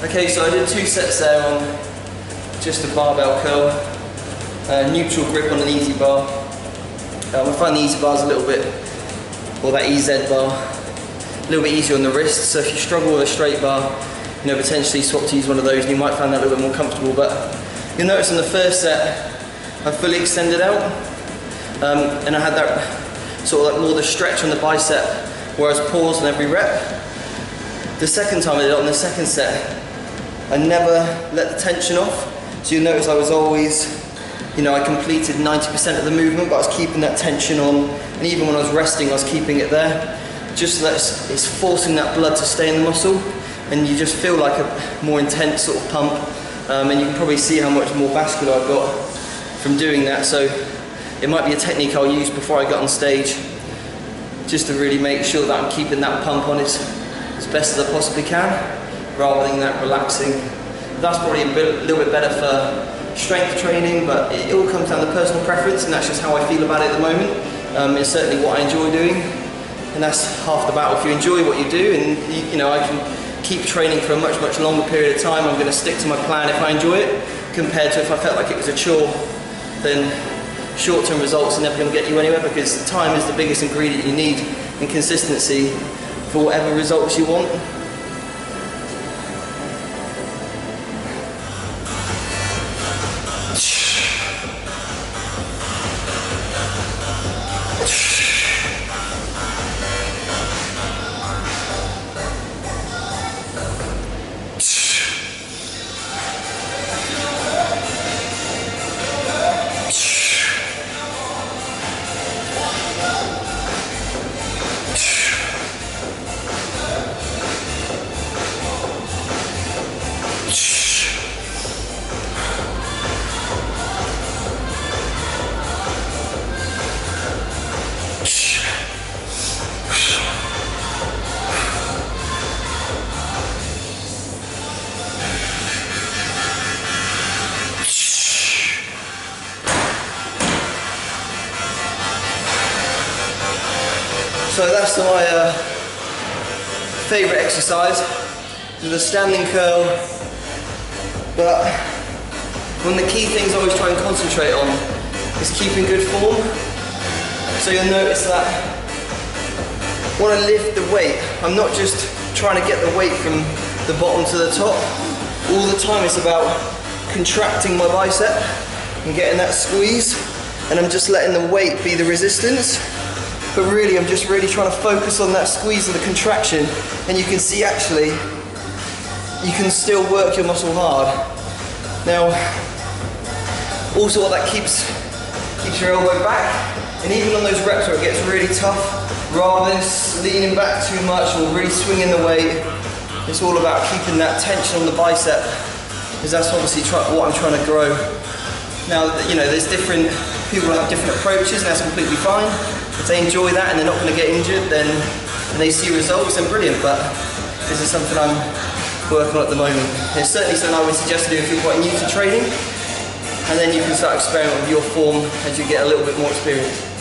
Okay, so I did 2 sets there on just a barbell curl, neutral grip on an easy bar. I find the easy bar is a little bit, or that EZ bar, a little bit easier on the wrist. So if you struggle with a straight bar, you know, potentially swap to use one of those, and you might find that a little bit more comfortable. But you'll notice in the first set, I fully extended out, and I had that sort of like more the stretch on the bicep, where I was paused on every rep. The second time I did it on the second set, I never let the tension off. So you'll notice I was always, you know, I completed 90% of the movement, but I was keeping that tension on, and even when I was resting, I was keeping it there. Just so that it's forcing that blood to stay in the muscle, and you just feel like a more intense sort of pump, and you can probably see how much more vascular I've got from doing that. So it might be a technique I'll use before I get on stage, just to really make sure that I'm keeping that pump on as best as I possibly can, rather than that relaxing. That's probably a little bit better for strength training, but it all comes down to personal preference, and that's just how I feel about it at the moment. It's certainly what I enjoy doing, and that's half the battle. If you enjoy what you do, and you know, I can keep training for a much longer period of time. I'm going to stick to my plan if I enjoy it, compared to if I felt like it was a chore, then short-term results are never going to get you anywhere, because time is the biggest ingredient you need, and consistency for whatever results you want. So that's my favourite exercise, the standing curl. But one of the key things I always try and concentrate on is keeping good form. So you'll notice that when I lift the weight, I'm not just trying to get the weight from the bottom to the top. All the time it's about contracting my bicep and getting that squeeze, and I'm just letting the weight be the resistance. But really, I'm just really trying to focus on that squeeze and the contraction, and you can see actually, you can still work your muscle hard. Now, also what that keeps your elbow back, and even on those reps where it gets really tough, rather than leaning back too much or really swinging the weight, it's all about keeping that tension on the bicep, because that's obviously what I'm trying to grow. Now, you know, there's different people have different approaches, and that's completely fine. If they enjoy that and they're not going to get injured, then and they see results, then brilliant. But this is something I'm working on at the moment. It's certainly something I would suggest to do if you're quite new to training, and then you can start experimenting with your form as you get a little bit more experience.